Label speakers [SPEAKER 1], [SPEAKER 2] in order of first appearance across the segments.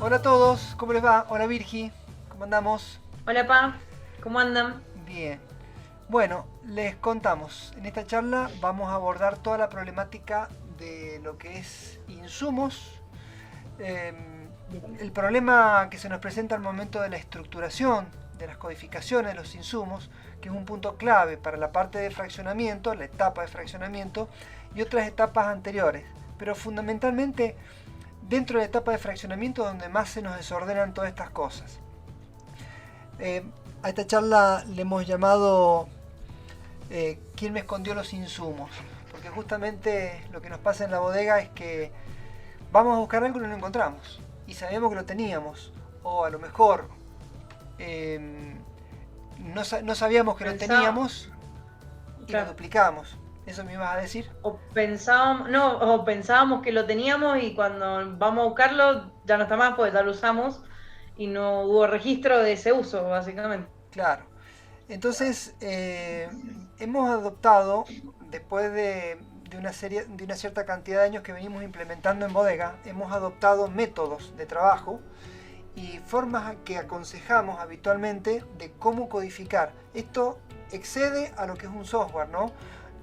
[SPEAKER 1] Hola a todos, ¿cómo les va? Hola Virgi, ¿cómo andamos?
[SPEAKER 2] Hola, Pa, ¿cómo andan?
[SPEAKER 1] Bien. Bueno, les contamos. En esta charla vamos a abordar toda la problemática de lo que es insumos. eh,
[SPEAKER 2] Bien.
[SPEAKER 1] el problema que se nos presenta al momento de la estructuración, de las codificaciones de los insumos, que es un punto clave para la parte de fraccionamiento, la etapa de fraccionamiento y otras etapas anteriores. Pero fundamentalmente dentro de la etapa de fraccionamiento donde más se nos desordenan todas estas cosas. Eh, a esta charla le hemos llamado ¿quién me escondió los insumos? Porque justamente lo que nos pasa en la bodega es que vamos a buscar algo y no lo encontramos. Y sabemos que lo teníamos. O a lo mejor eh, no sabíamos que lo
[SPEAKER 2] Pensaba,
[SPEAKER 1] teníamos y lo
[SPEAKER 2] claro,
[SPEAKER 1] duplicamos. ¿Eso me ibas a decir?
[SPEAKER 2] o pensábamos que lo teníamos y cuando vamos a buscarlo ya no está más, pues ya lo usamos y no hubo registro de ese uso, básicamente.
[SPEAKER 1] Claro. Entonces, hemos adoptado, después de una cierta cantidad de años que venimos implementando en bodega, hemos adoptado métodos de trabajo y formas que aconsejamos habitualmente de cómo codificar. Esto excede a lo que es un software, ¿no?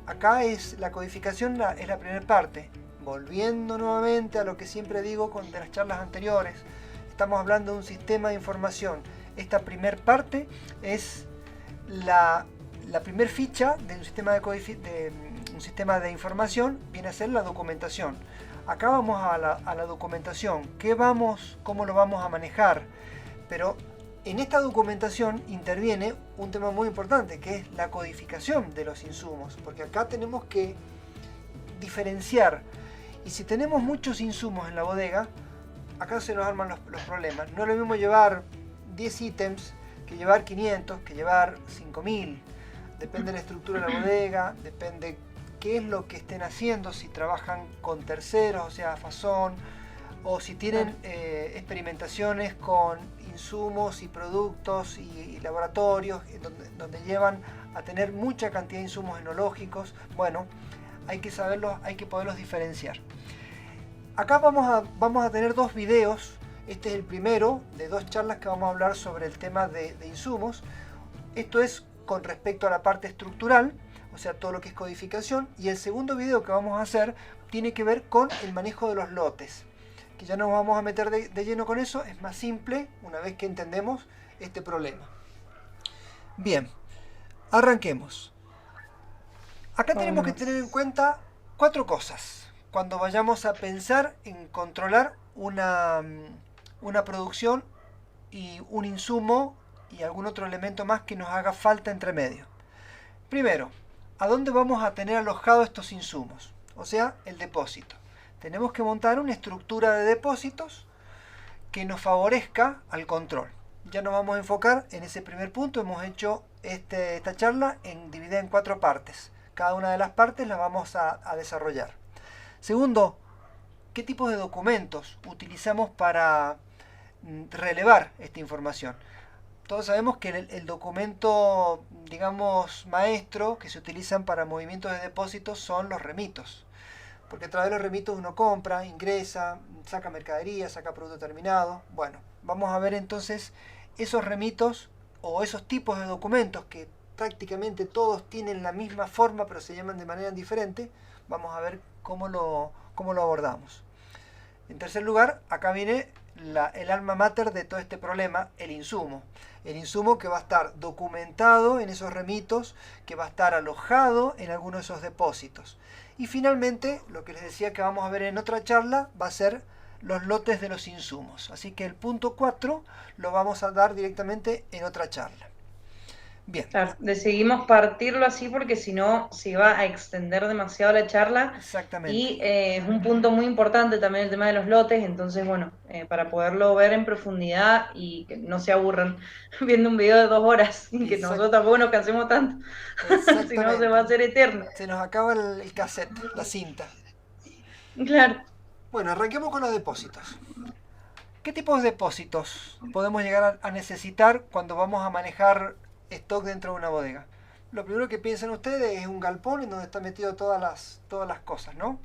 [SPEAKER 1] Acá es la codificación, es la primera parte. Volviendo nuevamente a lo que siempre digo de las charlas anteriores, estamos hablando de un sistema de información. Esta primera parte es la, la primer ficha de un sistema de información, viene a ser la documentación. Acá vamos a la documentación, cómo lo vamos a manejar, pero en esta documentación interviene un tema muy importante, que es la codificación de los insumos, porque acá tenemos que diferenciar, y si tenemos muchos insumos en la bodega, acá se nos arman los problemas. No es lo mismo llevar 10 ítems que llevar 500, que llevar 5000. Depende de la estructura de la bodega, depende qué es lo que estén haciendo, si trabajan con terceros, o sea, fazón, o si tienen experimentaciones con insumos y productos y laboratorios, donde llevan a tener mucha cantidad de insumos enológicos. Bueno, hay que saberlos, hay que poderlos diferenciar. Acá vamos a tener dos videos. Este es el primero de dos charlas que vamos a hablar sobre el tema de insumos. Esto es con respecto a la parte estructural, o sea, todo lo que es codificación. Y el segundo video que vamos a hacer tiene que ver con el manejo de los lotes, que ya no nos vamos a meter de lleno con eso. Es más simple una vez que entendemos este problema. Bien, arranquemos. Acá tenemos que tener en
[SPEAKER 2] Vámonos.
[SPEAKER 1] cuenta cuatro cosas cuando vayamos a pensar en controlar una producción y un insumo y algún otro elemento más que nos haga falta entre medio. Primero, ¿a dónde vamos a tener alojados estos insumos? O sea, el depósito. Tenemos que montar una estructura de depósitos que nos favorezca al control. Ya nos vamos a enfocar en ese primer punto. Hemos hecho esta charla dividida en cuatro partes. Cada una de las partes las vamos a desarrollar. Segundo, ¿qué tipos de documentos utilizamos para relevar esta información? Todos sabemos que el documento, digamos, maestro que se utilizan para movimientos de depósitos son los remitos. Porque a través de los remitos uno compra, ingresa, saca mercadería, saca producto terminado. Bueno, vamos a ver entonces esos remitos o esos tipos de documentos que prácticamente todos tienen la misma forma pero se llaman de manera diferente. Vamos a ver cómo lo abordamos. En tercer lugar, acá viene el alma mater de todo este problema, el insumo. El insumo que va a estar documentado en esos remitos, que va a estar alojado en alguno de esos depósitos. Y finalmente, lo que les decía que vamos a ver en otra charla, va a ser los lotes de los insumos. Así que el punto 4 lo vamos a dar directamente en otra charla. Bien,
[SPEAKER 2] Claro, decidimos partirlo así porque si no se iba a extender demasiado la charla
[SPEAKER 1] exactamente.
[SPEAKER 2] y es un punto muy importante también el tema de los lotes, entonces bueno, para poderlo ver en profundidad y que no se aburran viendo un video de 2 horas y que nosotros tampoco nos cansemos tanto, si no se va a
[SPEAKER 1] Exactamente.
[SPEAKER 2] hacer eterno.
[SPEAKER 1] Se nos acaba el cassette, la cinta.
[SPEAKER 2] Claro.
[SPEAKER 1] Bueno, arranquemos con los depósitos. ¿Qué tipos de depósitos podemos llegar a necesitar cuando vamos a manejar stock dentro de una bodega? Lo primero que piensan ustedes es un galpón en donde están metidas todas las cosas, ¿no?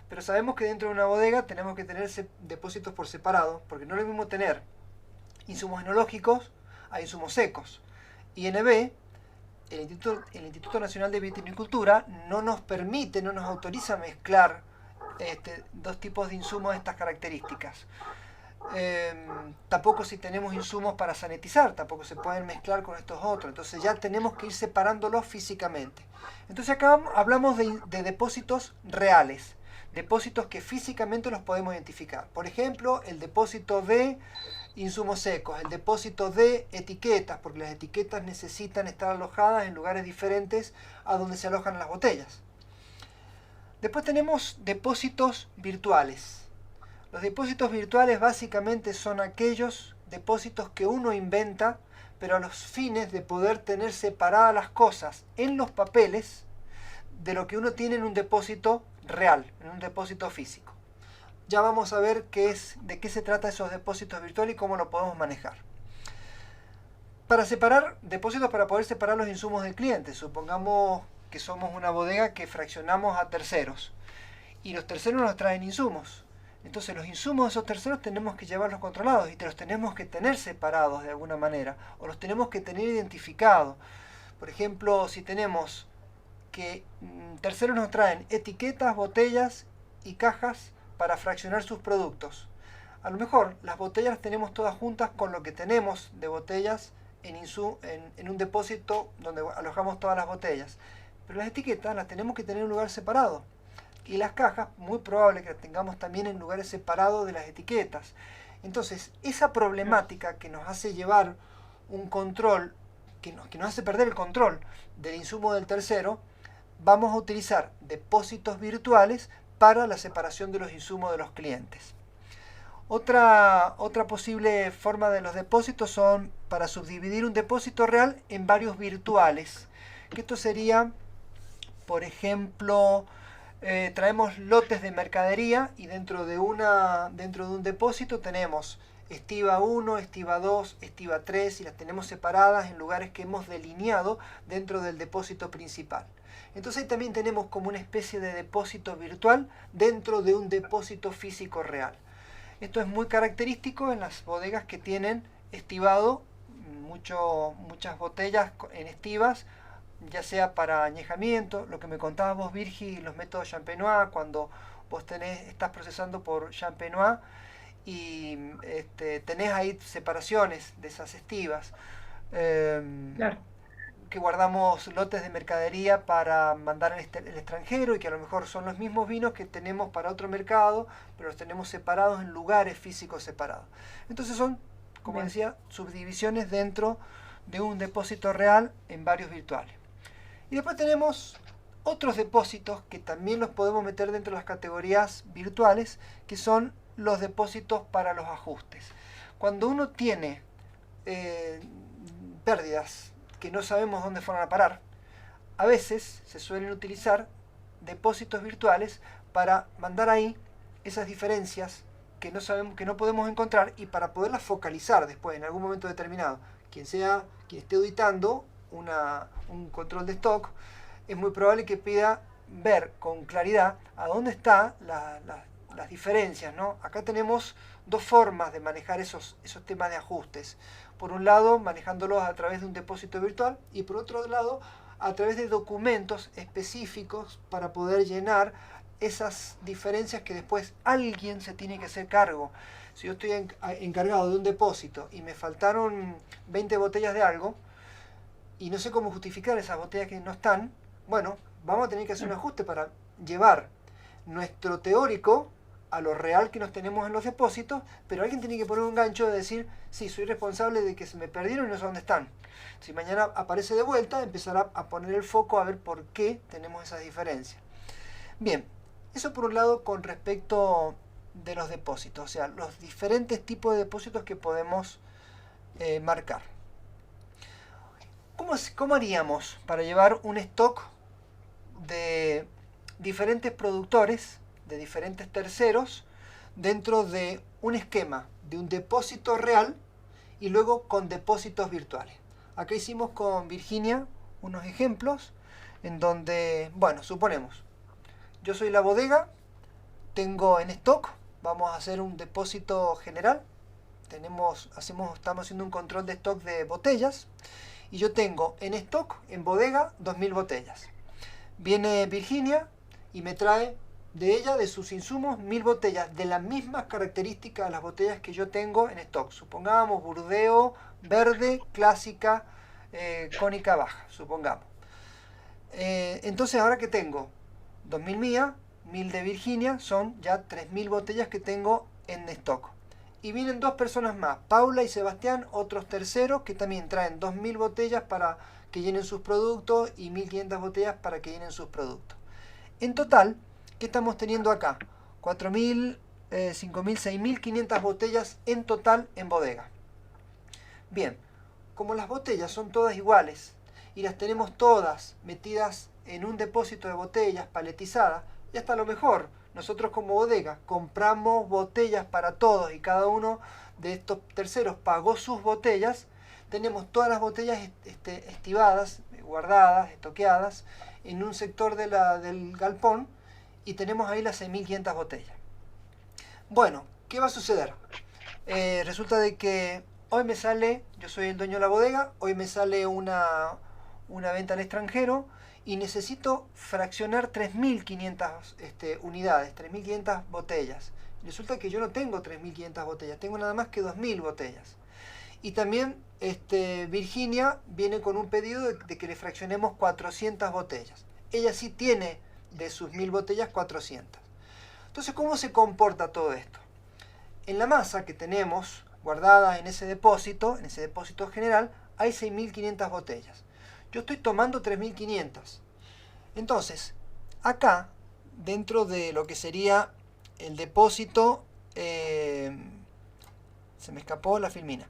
[SPEAKER 1] pero sabemos que dentro de una bodega tenemos que tener depósitos por separado, porque no es lo mismo tener insumos enológicos a insumos secos. INB, el Instituto Nacional de Vitivinicultura, no nos permite, no nos autoriza mezclar dos tipos de insumos de estas características. Tampoco si tenemos insumos para sanitizar, tampoco se pueden mezclar con estos otros, entonces ya tenemos que ir separándolos físicamente. Entonces acá hablamos de depósitos reales, depósitos que físicamente los podemos identificar. Por ejemplo, el depósito de insumos secos, el depósito de etiquetas, porque las etiquetas necesitan estar alojadas en lugares diferentes a donde se alojan las botellas. Después tenemos depósitos virtuales. Los depósitos virtuales básicamente son aquellos depósitos que uno inventa, pero a los fines de poder tener separadas las cosas en los papeles de lo que uno tiene en un depósito real, en un depósito físico. Ya vamos a ver de qué se trata esos depósitos virtuales y cómo lo podemos manejar. Para separar depósitos, para poder separar los insumos del cliente, supongamos que somos una bodega que fraccionamos a terceros y los terceros nos traen insumos. Entonces los insumos de esos terceros tenemos que llevarlos controlados y los tenemos que tener separados de alguna manera o los tenemos que tener identificados. Por ejemplo, si tenemos que terceros nos traen etiquetas, botellas y cajas para fraccionar sus productos. A lo mejor las botellas las tenemos todas juntas con lo que tenemos de botellas en un depósito donde alojamos todas las botellas. Pero las etiquetas las tenemos que tener en un lugar separado. Y las cajas, muy probable que las tengamos también en lugares separados de las etiquetas. Entonces, esa problemática que nos hace llevar un control, que nos hace perder el control del insumo del tercero, vamos a utilizar depósitos virtuales para la separación de los insumos de los clientes. Otra posible forma de los depósitos son para subdividir un depósito real en varios virtuales. Que esto sería, por ejemplo, traemos lotes de mercadería y dentro de un depósito tenemos estiva 1, estiva 2, estiva 3 y las tenemos separadas en lugares que hemos delineado dentro del depósito principal. Entonces ahí también tenemos como una especie de depósito virtual dentro de un depósito físico real. Esto es muy característico en las bodegas que tienen estivado muchas botellas en estivas, ya sea para añejamiento, lo que me contabas vos, Virgi, los métodos Champenois, cuando vos estás procesando por Champenois y tenés ahí separaciones de esas estivas.
[SPEAKER 2] Claro.
[SPEAKER 1] Que guardamos lotes de mercadería para mandar al extranjero y que a lo mejor son los mismos vinos que tenemos para otro mercado, pero los tenemos separados en lugares físicos separados. Entonces son, como decía, subdivisiones dentro de un depósito real en varios virtuales. Y después tenemos otros depósitos que también los podemos meter dentro de las categorías virtuales, que son los depósitos para los ajustes. Cuando uno tiene pérdidas que no sabemos dónde fueron a parar, a veces se suelen utilizar depósitos virtuales para mandar ahí esas diferencias que no sabemos, que no podemos encontrar, y para poderlas focalizar después en algún momento determinado. Quien esté auditando un control de stock, es muy probable que pida ver con claridad a dónde están las diferencias, ¿no? Acá tenemos dos formas de manejar esos temas de ajustes. Por un lado, manejándolos a través de un depósito virtual, y por otro lado, a través de documentos específicos para poder llenar esas diferencias que después alguien se tiene que hacer cargo. Si yo estoy encargado de un depósito y me faltaron 20 botellas de algo y no sé cómo justificar esas botellas que no están, bueno, vamos a tener que hacer un ajuste para llevar nuestro teórico a lo real que nos tenemos en los depósitos, pero alguien tiene que poner un gancho de decir, sí, soy responsable de que se me perdieron y no sé dónde están. Si mañana aparece de vuelta, empezar a poner el foco a ver por qué tenemos esas diferencias. Bien, eso por un lado con respecto de los depósitos, o sea, los diferentes tipos de depósitos que podemos marcar. ¿Cómo haríamos para llevar un stock de diferentes productores, de diferentes terceros, dentro de un esquema de un depósito real y luego con depósitos virtuales? Acá hicimos con Virginia unos ejemplos en donde, bueno, suponemos, yo soy la bodega, tengo en stock, vamos a hacer un depósito general. Estamos haciendo un control de stock de botellas. Y yo tengo en stock, en bodega, 2000 botellas. Viene Virginia y me trae de ella, de sus insumos, 1000 botellas de las mismas características de las botellas que yo tengo en stock. Supongamos Burdeo, verde, clásica, cónica baja, supongamos. Entonces ahora que tengo 2000 mías, 1000 de Virginia, son ya 3000 botellas que tengo en stock. Y vienen dos personas más, Paula y Sebastián, otros terceros, que también traen 2000 botellas para que llenen sus productos y 1500 botellas para que llenen sus productos. En total, ¿qué estamos teniendo acá? 4000, 5000, 6500 botellas en total en bodega. Bien, como las botellas son todas iguales y las tenemos todas metidas en un depósito de botellas paletizadas, y hasta a lo mejor nosotros como bodega compramos botellas para todos y cada uno de estos terceros pagó sus botellas, tenemos todas las botellas estivadas, guardadas, estoqueadas en un sector del galpón y tenemos ahí las 6500 botellas. Bueno, ¿qué va a suceder? Resulta de que hoy me sale, yo soy el dueño de la bodega, hoy me sale una venta al extranjero y necesito fraccionar 3500 unidades, 3500 botellas. Resulta que yo no tengo 3500 botellas, tengo nada más que 2000 botellas. Y también Virginia viene con un pedido de que le fraccionemos 400 botellas. Ella sí tiene de sus 1000 botellas 400. Entonces, ¿cómo se comporta todo esto? En la masa que tenemos guardada en ese depósito general, hay 6500 botellas. Yo estoy tomando 3500. Entonces, acá, dentro de lo que sería el depósito, se me escapó la filmina,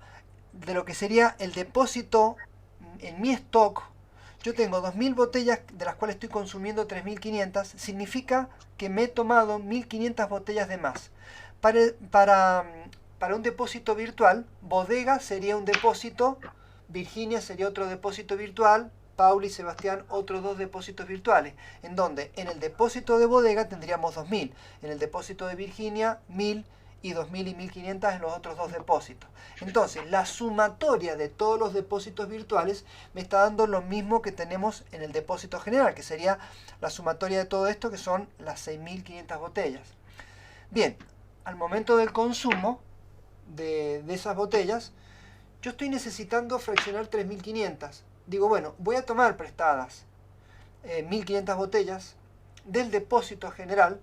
[SPEAKER 1] de lo que sería el depósito en mi stock, yo tengo 2000 botellas de las cuales estoy consumiendo 3500, significa que me he tomado 1500 botellas de más. Para un depósito virtual, bodega sería un depósito, Virginia sería otro depósito virtual, Paula y Sebastián otros dos depósitos virtuales, en donde en el depósito de bodega tendríamos 2000, en el depósito de Virginia 1000 y 2000 y 1500 en los otros dos depósitos. Entonces, la sumatoria de todos los depósitos virtuales me está dando lo mismo que tenemos en el depósito general, que sería la sumatoria de todo esto, que son las 6500 botellas. Bien, al momento del consumo de esas botellas, yo estoy necesitando fraccionar 3500. Digo, bueno, voy a tomar prestadas 1500 botellas del depósito general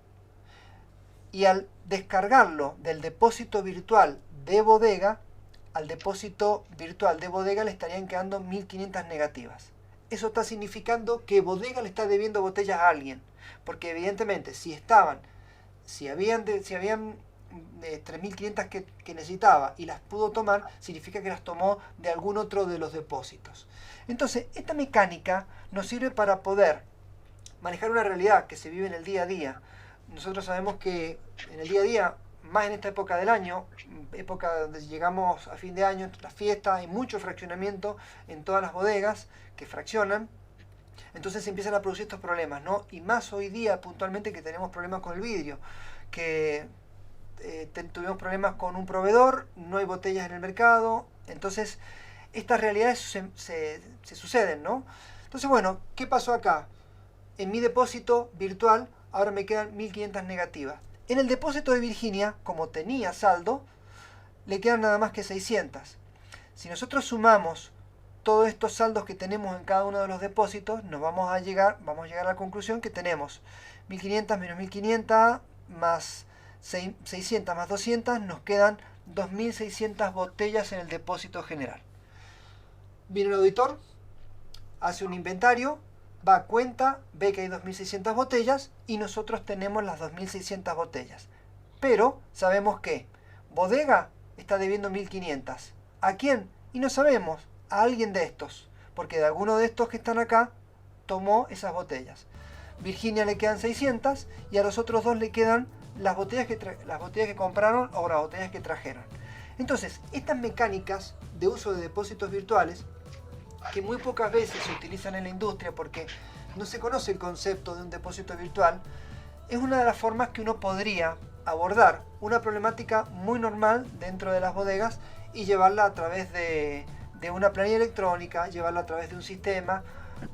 [SPEAKER 1] y al descargarlo del depósito virtual de bodega al depósito virtual de bodega le estarían quedando 1500 negativas. Eso está significando que bodega le está debiendo botellas a alguien, porque evidentemente si habían 3500 que necesitaba y las pudo tomar, significa que las tomó de algún otro de los depósitos. Entonces, esta mecánica nos sirve para poder manejar una realidad que se vive en el día a día. Nosotros sabemos que en el día a día, más en esta época del año, época donde llegamos a fin de año, las fiestas, hay mucho fraccionamiento en todas las bodegas que fraccionan. Entonces se empiezan a producir estos problemas, ¿no? Y más hoy día, puntualmente, que tenemos problemas con el vidrio, que tuvimos problemas con un proveedor, no hay botellas en el mercado. Entonces, estas realidades se suceden, ¿no? Entonces, bueno, ¿qué pasó acá? En mi depósito virtual, ahora me quedan 1500 negativas. En el depósito de Virginia, como tenía saldo, le quedan nada más que 600. Si nosotros sumamos todos estos saldos que tenemos en cada uno de los depósitos, vamos a llegar a la conclusión que tenemos 1500 menos 1500 más 600 más 200, nos quedan 2600 botellas en el depósito general. Viene el auditor, hace un inventario, va a cuenta, ve que hay 2600 botellas y nosotros tenemos las 2600 botellas. Pero sabemos que bodega está debiendo 1500. ¿A quién? Y no sabemos. A alguien de estos, porque de alguno de estos que están acá tomó esas botellas. Virginia le quedan 600 y a los otros dos le quedan las botellas que compraron o las botellas que trajeron. Entonces, estas mecánicas de uso de depósitos virtuales, que muy pocas veces se utilizan en la industria porque no se conoce el concepto de un depósito virtual, es una de las formas que uno podría abordar una problemática muy normal dentro de las bodegas y llevarla a través de una planilla electrónica, llevarla a través de un sistema.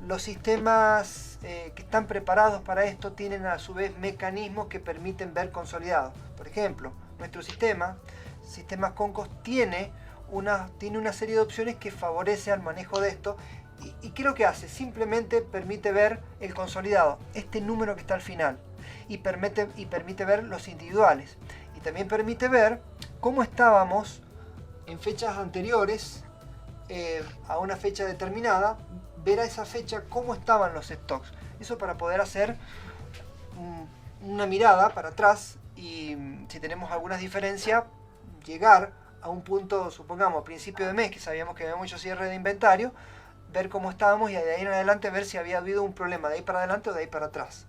[SPEAKER 1] Los sistemas que están preparados para esto tienen a su vez mecanismos que permiten ver consolidados. Por ejemplo, nuestro Sistemas Concos, tiene una serie de opciones que favorece al manejo de esto. ¿Y qué es lo que hace? Simplemente permite ver el consolidado, este número que está al final, y permite ver los individuales. Y también permite ver cómo estábamos en fechas anteriores a una fecha determinada, ver a esa fecha cómo estaban los stocks. Eso para poder hacer una mirada para atrás y si tenemos algunas diferencias, llegar a un punto, supongamos, a principio de mes, que sabíamos que había mucho cierre de inventario, ver cómo estábamos y de ahí en adelante ver si había habido un problema de ahí para adelante o de ahí para atrás.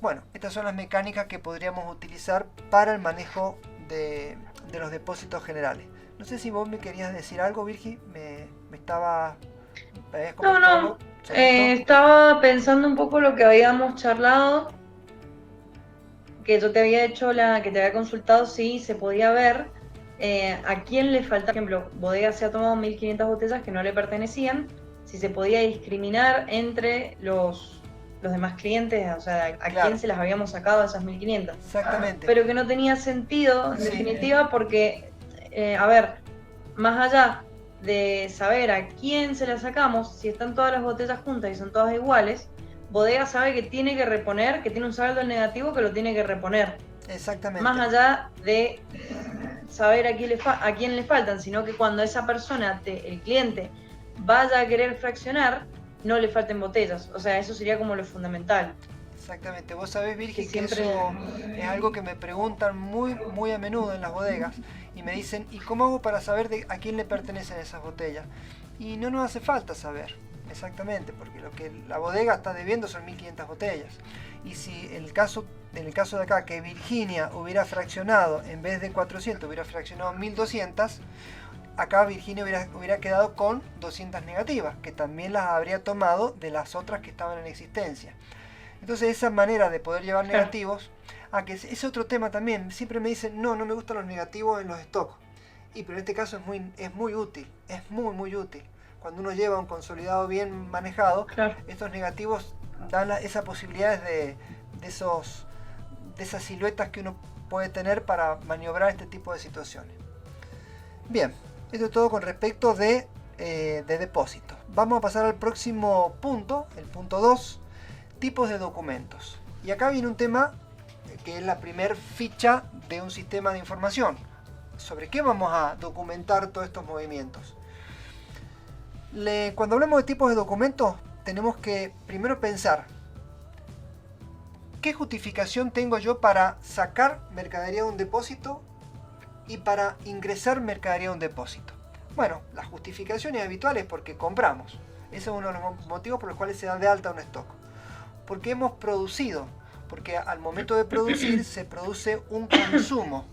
[SPEAKER 1] Bueno, estas son las mecánicas que podríamos utilizar para el manejo de los depósitos generales. No sé si vos me querías decir algo, Virgi, me habías
[SPEAKER 2] comentado. Estaba pensando un poco lo que habíamos charlado, que yo te había que te había consultado si se podía ver a quién le falta. Por ejemplo, Bodega se ha tomado 1500 botellas que no le pertenecían, si se podía discriminar entre los demás clientes, o sea, a claro, quién se las habíamos sacado a esas 1500.
[SPEAKER 1] Exactamente.
[SPEAKER 2] Pero que no tenía sentido, en definitiva, porque, a ver, más allá de saber a quién se las sacamos, si están todas las botellas juntas y son todas iguales, Bodega sabe que tiene que reponer, que tiene un saldo negativo que lo tiene que reponer.
[SPEAKER 1] Exactamente.
[SPEAKER 2] Más allá de saber a quién le faltan, sino que cuando esa persona, el cliente, vaya a querer fraccionar, no le falten botellas. O sea, eso sería como lo fundamental.
[SPEAKER 1] Exactamente. Vos sabés, Virgen, que eso es algo que me preguntan muy a menudo en las bodegas y me dicen, ¿y cómo hago para saber a quién le pertenecen esas botellas? Y no nos hace falta saber, exactamente, porque lo que la bodega está debiendo son 1500 botellas. Y si en el caso de acá, que Virginia hubiera fraccionado, en vez de 400, hubiera fraccionado 1200, acá Virginia hubiera quedado con 200 negativas, que también las habría tomado de las otras que estaban en existencia. Entonces esa manera de poder llevar negativos, que es otro tema también, siempre me dicen, no me gustan los negativos en los stocks. Pero en este caso es muy útil, es muy útil. Cuando uno lleva un consolidado bien manejado, claro, estos negativos dan esas posibilidades de esas siluetas que uno puede tener para maniobrar este tipo de situaciones. Bien, esto es todo con respecto de depósitos. Vamos a pasar al próximo punto, el punto 2, tipos de documentos. Y acá viene un tema que es la primer ficha de un sistema de información. ¿Sobre qué vamos a documentar todos estos movimientos? Cuando hablamos de tipos de documentos, tenemos que primero pensar ¿qué justificación tengo yo para sacar mercadería de un depósito y para ingresar mercadería a un depósito? Bueno, las justificaciones habituales porque compramos. Ese es uno de los motivos por los cuales se da de alta un stock. Porque hemos producido, porque al momento de producir se produce un consumo.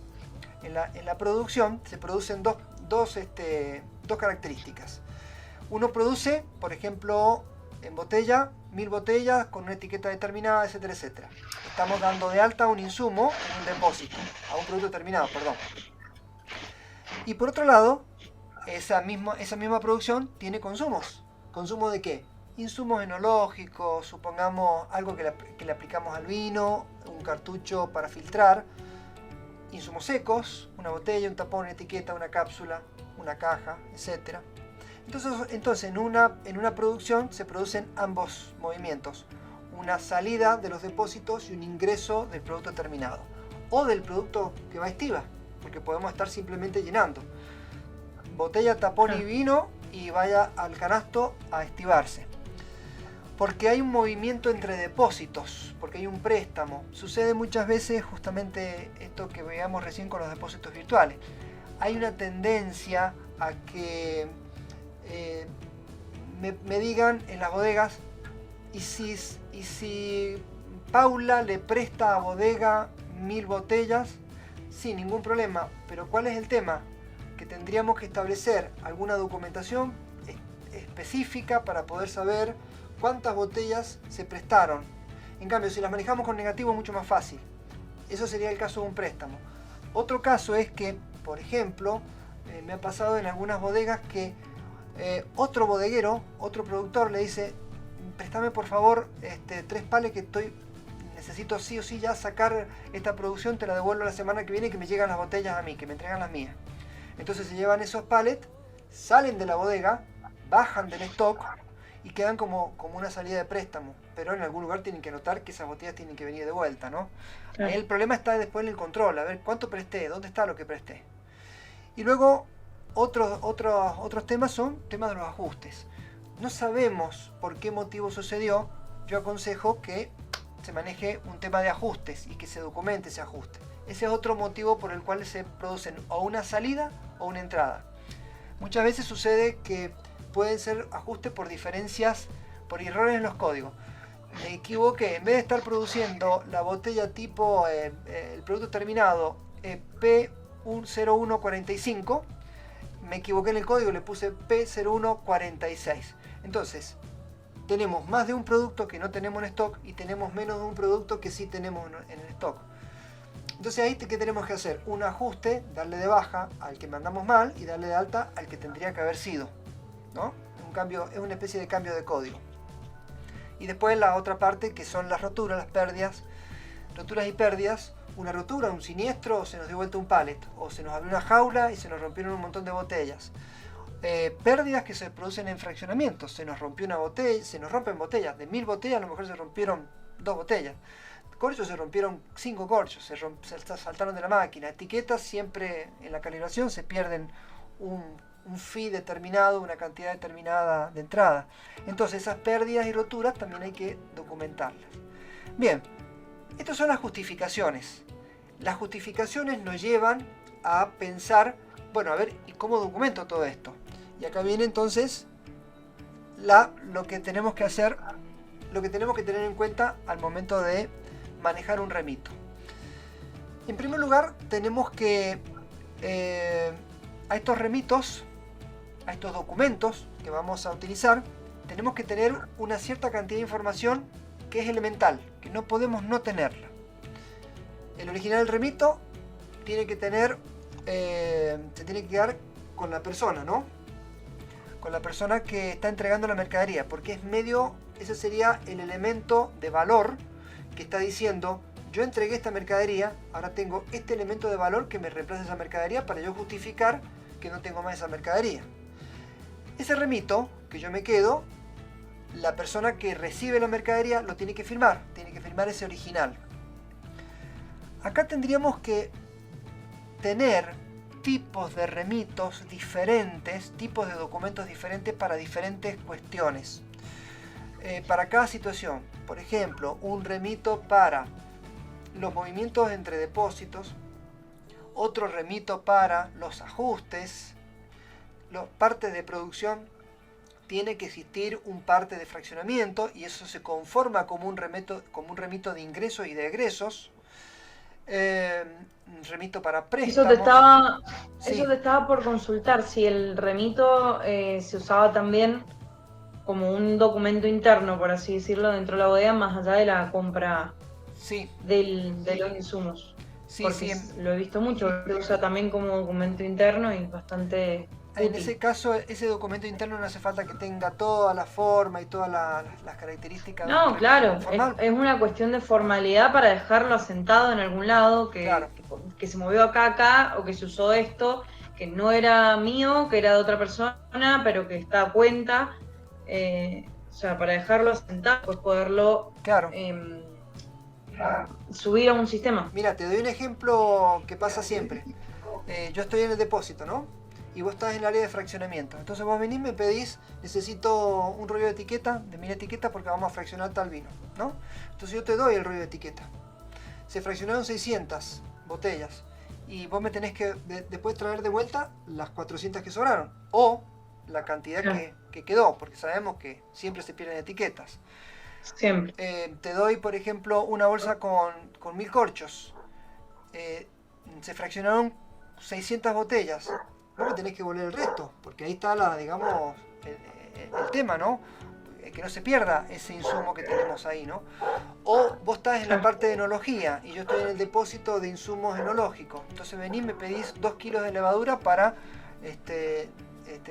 [SPEAKER 1] En la producción se producen dos características. Uno produce, por ejemplo, en botella, 1000 botellas con una etiqueta determinada, etcétera, etcétera. Estamos dando de alta un insumo en un depósito, a un producto determinado, perdón. Y por otro lado, esa misma producción tiene consumos. ¿Consumo de qué? Insumos enológicos, supongamos algo que le aplicamos al vino, un cartucho para filtrar, insumos secos, una botella, un tapón, una etiqueta, una cápsula, una caja, etcétera. Entonces en una producción se producen ambos movimientos, una salida de los depósitos y un ingreso del producto terminado, o del producto que va a estiba, porque podemos estar simplemente llenando. Botella, tapón y vino y vaya al canasto a estibarse. Porque hay un movimiento entre depósitos, porque hay un préstamo. Sucede muchas veces justamente esto que veíamos recién con los depósitos virtuales. Hay una tendencia a que me digan en las bodegas, y si Paula le presta a bodega 1000 botellas, sí, ningún problema, pero ¿cuál es el tema? Que tendríamos que establecer alguna documentación específica para poder saber cuántas botellas se prestaron En cambio, si las manejamos con negativo es mucho más fácil. Eso sería el caso de un préstamo. Otro caso es que, por ejemplo, me ha pasado en algunas bodegas que otro bodeguero, otro productor le dice, préstame por favor 3 palets que necesito sí o sí ya sacar esta producción, te la devuelvo la semana que viene y que me llegan las botellas a mí, que me entregan las mías. Entonces se llevan esos palets, salen de la bodega, bajan del stock y quedan como una salida de préstamo, pero en algún lugar tienen que notar que esas botellas tienen que venir de vuelta, ¿no? Claro. El problema está después en el control, a ver cuánto presté, dónde está lo que presté. Y luego otros temas son temas de los ajustes. No sabemos por qué motivo sucedió, yo aconsejo que se maneje un tema de ajustes y que se documente ese ajuste. Ese es otro motivo por el cual se producen o una salida o una entrada. Muchas veces sucede que pueden ser ajustes por diferencias, por errores en los códigos. Me equivoqué, en vez de estar produciendo la botella tipo, el producto terminado P0145, me equivoqué en el código, le puse P0146. Entonces, tenemos más de un producto que no tenemos en stock y tenemos menos de un producto que sí tenemos en el stock. Entonces ahí, ¿qué tenemos que hacer? Un ajuste, darle de baja al que mandamos mal y darle de alta al que tendría que haber sido, ¿no? Es una especie de cambio de código. Y después la otra parte que son las roturas, las pérdidas. Roturas y pérdidas. Una rotura, un siniestro, o se nos dio vuelta un pallet, o se nos abrió una jaula y se nos rompieron un montón de botellas. Pérdidas que se producen en fraccionamientos. Se nos rompió una botella, se nos rompen botellas. De 1000 botellas a lo mejor se rompieron 2 botellas. Corchos se rompieron 5 corchos, se saltaron de la máquina. Etiquetas, siempre en la calibración se pierden un fee determinado, una cantidad determinada de entrada. Entonces esas pérdidas y roturas también hay que documentarlas. Bien, estas son las justificaciones. Las justificaciones nos llevan a pensar, bueno, a ver, ¿y cómo documento todo esto? Y acá viene entonces lo que tenemos que hacer, lo que tenemos que tener en cuenta al momento de manejar un remito. En primer lugar, tenemos que a estos remitos, a estos documentos que vamos a utilizar, tenemos que tener una cierta cantidad de información que es elemental, que no podemos no tenerla. El original del remito tiene que tener, se tiene que quedar con la persona, ¿no? Con la persona que está entregando la mercadería, porque es medio, ese sería el elemento de valor que está diciendo, yo entregué esta mercadería, ahora tengo este elemento de valor que me reemplaza esa mercadería para yo justificar que no tengo más esa mercadería. Ese remito que yo me quedo, la persona que recibe la mercadería lo tiene que firmar ese original. Acá tendríamos que tener tipos de remitos diferentes, tipos de documentos diferentes para diferentes cuestiones. Para cada situación, por ejemplo, un remito para los movimientos entre depósitos, otro remito para los ajustes, partes de producción, tiene que existir un parte de fraccionamiento y eso se conforma como un remito de ingresos y de egresos. Remito para préstamos.
[SPEAKER 2] Eso te estaba por consultar, si el remito se usaba también como un documento interno, por así decirlo, dentro de la bodega, más allá de la compra de los insumos.
[SPEAKER 1] Sí,
[SPEAKER 2] porque lo he visto mucho, se usa también como documento interno y bastante útil.
[SPEAKER 1] En ese caso, ese documento interno no hace falta que tenga toda la forma y todas las características.
[SPEAKER 2] No, claro, es una cuestión de formalidad para dejarlo asentado en algún lado, que se movió acá, o que se usó esto, que no era mío, que era de otra persona, pero que está a cuenta. O sea, para dejarlo asentado, pues poderlo subir a un sistema.
[SPEAKER 1] Mira, te doy un ejemplo que pasa siempre. Yo estoy en el depósito, ¿no? Y vos estás en el área de fraccionamiento. Entonces vos venís, me pedís, necesito un rollo de etiqueta, de 1000 etiquetas porque vamos a fraccionar tal vino, ¿no? Entonces yo te doy el rollo de etiqueta. Se fraccionaron 600 botellas y vos me tenés que después traer de vuelta las 400 que sobraron o la cantidad que quedó, porque sabemos que siempre se pierden etiquetas.
[SPEAKER 2] Siempre.
[SPEAKER 1] Te doy, por ejemplo, una bolsa con 1000 corchos. Se fraccionaron 600 botellas. Vos me tenés que volver el resto, porque ahí está el tema, ¿no? que no se pierda ese insumo que tenemos ahí, ¿no? O vos estás en la parte de enología y yo estoy en el depósito de insumos enológicos. Entonces venís, me pedís 2 kilos de levadura para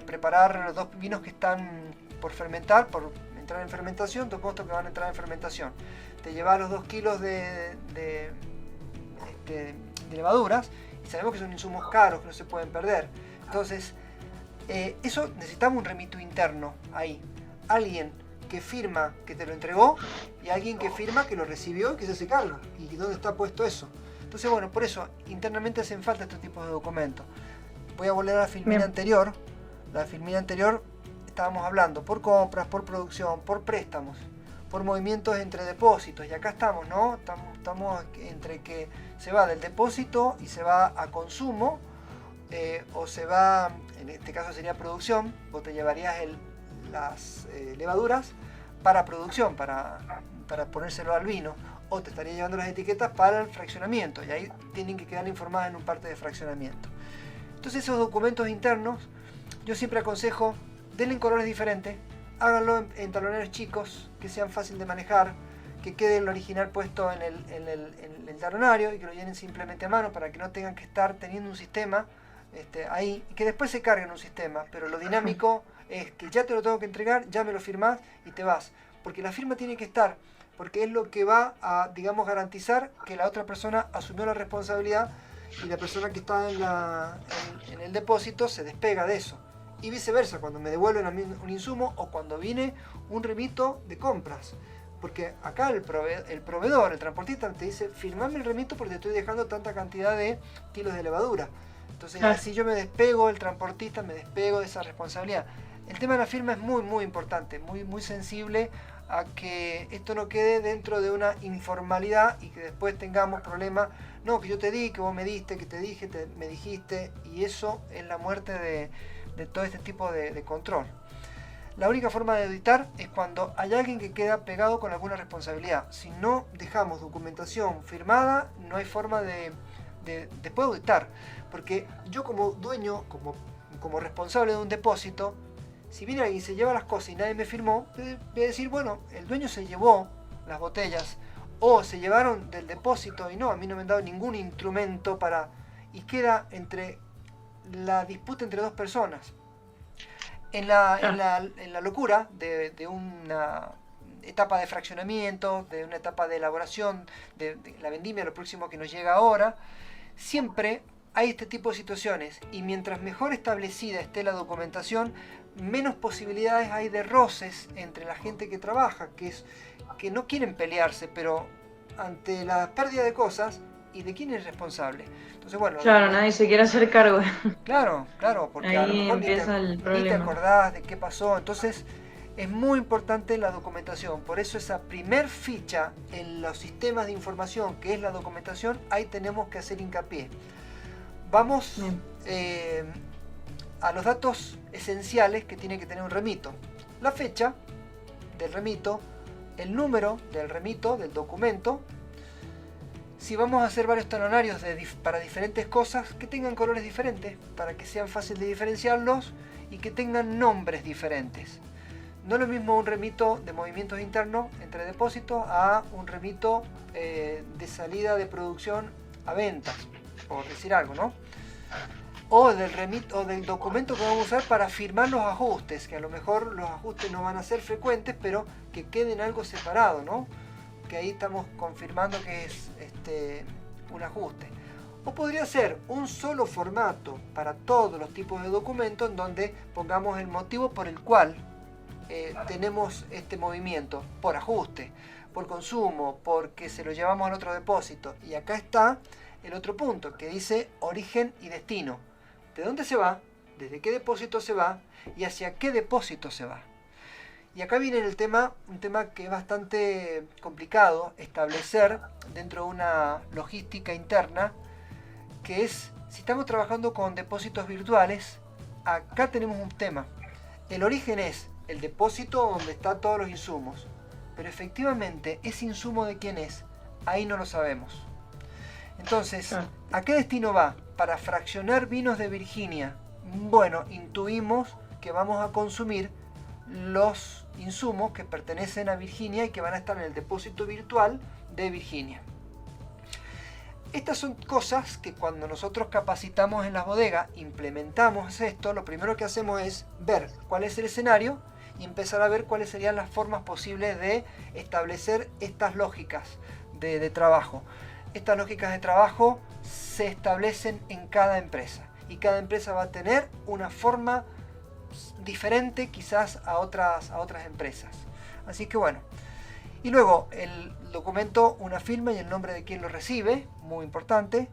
[SPEAKER 1] preparar los 2 vinos que están por fermentar, por entrar en fermentación, 2 postos que van a entrar en fermentación. Te llevas los 2 kilos de levaduras y sabemos que son insumos caros que no se pueden perder. Entonces, eso necesitamos un remito interno ahí. Alguien que firma que te lo entregó y alguien que firma que lo recibió y que se hace cargo. ¿Y dónde está puesto eso? Entonces, bueno, por eso internamente hacen falta estos tipos de documentos. Voy a volver a la filmina anterior. La filmina anterior estábamos hablando por compras, por producción, por préstamos, por movimientos entre depósitos. Y acá estamos, ¿no? Estamos entre que se va del depósito y se va a consumo, o se va, en este caso sería producción. Vos te llevarías las levaduras para producción, para ponérselo al vino, o te estaría llevando las etiquetas para el fraccionamiento, y ahí tienen que quedar informadas en un parte de fraccionamiento. Entonces esos documentos internos, yo siempre aconsejo, denle en colores diferentes, háganlo en taloneros chicos, que sean fáciles de manejar, que quede el original puesto en el talonario y que lo llenen simplemente a mano para que no tengan que estar teniendo un sistema ahí, y que después se cargue en un sistema. Pero lo dinámico es que ya te lo tengo que entregar, ya me lo firmás y te vas, porque la firma tiene que estar, porque es lo que va a, digamos, garantizar que la otra persona asumió la responsabilidad y la persona que está en el depósito se despega de eso. Y viceversa, cuando me devuelven a mí un insumo o cuando viene un remito de compras. Porque acá el proveedor, el transportista, te dice, firmame el remito porque te estoy dejando tanta cantidad de kilos de levadura. Entonces así yo me despego, el transportista, me despego de esa responsabilidad. El tema de la firma es muy, muy importante, muy, muy sensible a que esto no quede dentro de una informalidad y que después tengamos problemas. No, que yo te di, que vos me diste, que te dije, me dijiste, y eso es la muerte de todo este tipo de control. La única forma de evitar es cuando hay alguien que queda pegado con alguna responsabilidad. Si no dejamos documentación firmada, no hay forma de después auditar. Porque yo como dueño, como responsable de un depósito, si viene alguien y se lleva las cosas y nadie me firmó, voy a decir, bueno, el dueño se llevó las botellas o se llevaron del depósito y no, a mí no me han dado ningún instrumento para... Y queda entre la disputa entre dos personas. En la locura de una etapa de fraccionamiento, de una etapa de elaboración, de la vendimia, lo próximo que nos llega ahora, siempre hay este tipo de situaciones, y mientras mejor establecida esté la documentación, menos posibilidades hay de roces entre la gente que trabaja, que no quieren pelearse, pero ante la pérdida de cosas, ¿y de quién es responsable? Entonces, bueno,
[SPEAKER 2] claro, nadie se quiere hacer cargo.
[SPEAKER 1] Claro, porque a lo
[SPEAKER 2] Ahí
[SPEAKER 1] mejor
[SPEAKER 2] empieza el
[SPEAKER 1] ni te
[SPEAKER 2] problema.
[SPEAKER 1] acordás de qué pasó. Entonces es muy importante la documentación. Por eso esa primer ficha en los sistemas de información, que es la documentación, ahí tenemos que hacer hincapié. Vamos a los datos esenciales que tiene que tener un remito. La fecha del remito, el número del remito, del documento. Si vamos a hacer varios talonarios para diferentes cosas, que tengan colores diferentes, para que sean fáciles de diferenciarlos y que tengan nombres diferentes. No es lo mismo un remito de movimientos internos entre depósitos a un remito de salida de producción a ventas, por decir algo, ¿no? O del documento que vamos a usar para firmar los ajustes, que a lo mejor los ajustes no van a ser frecuentes, pero que queden algo separado, ¿no? Que ahí estamos confirmando que es un ajuste. O podría ser un solo formato para todos los tipos de documentos, en donde pongamos el motivo por el cual tenemos este movimiento, por ajuste, por consumo, porque se lo llevamos al otro depósito. Y acá está el otro punto que dice origen y destino. ¿De dónde se va? ¿Desde qué depósito se va? ¿Y hacia qué depósito se va? Y acá viene un tema que es bastante complicado establecer dentro de una logística interna, que es, si estamos trabajando con depósitos virtuales, acá tenemos un tema. El origen es el depósito donde están todos los insumos, pero efectivamente, ¿ese insumo de quién es? Ahí no lo sabemos. Entonces, ¿a qué destino va? Para fraccionar vinos de Virginia. Bueno, intuimos que vamos a consumir los insumos que pertenecen a Virginia y que van a estar en el depósito virtual de Virginia. Estas son cosas que cuando nosotros capacitamos en las bodegas, implementamos esto, lo primero que hacemos es ver cuál es el escenario y empezar a ver cuáles serían las formas posibles de establecer estas lógicas de trabajo. Estas lógicas de trabajo se establecen en cada empresa y cada empresa va a tener una forma diferente quizás a otras empresas. Así que bueno. Y luego el documento, una firma y el nombre de quien lo recibe, muy importante.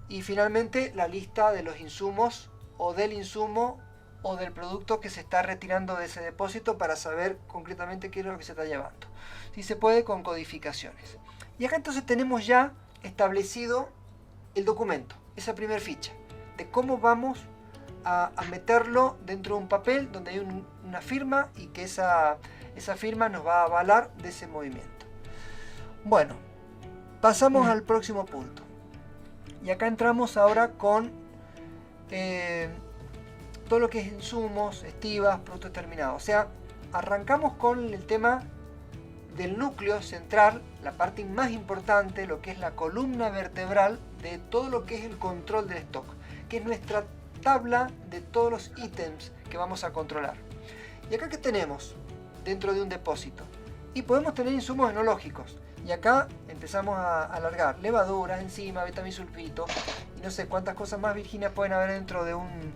[SPEAKER 1] Y finalmente la lista de los insumos o del insumo o del producto que se está retirando de ese depósito para saber concretamente qué es lo que se está llevando. Si se puede, con codificaciones. Y acá entonces tenemos ya establecido el documento, esa primera ficha, de cómo vamos a meterlo dentro de un papel donde hay una firma y que esa firma nos va a avalar de ese movimiento. Bueno, pasamos al próximo punto. Y acá entramos ahora con todo lo que es insumos, estivas, productos terminados. O sea, arrancamos con el tema del núcleo central, la parte más importante, lo que es la columna vertebral de todo lo que es el control del stock, que es nuestra tabla de todos los ítems que vamos a controlar. Y acá, ¿qué tenemos dentro de un depósito? Y podemos tener insumos enológicos. Y acá empezamos a alargar levadura, enzima, betamisulfito y no sé cuántas cosas más, Virginia, pueden haber dentro de un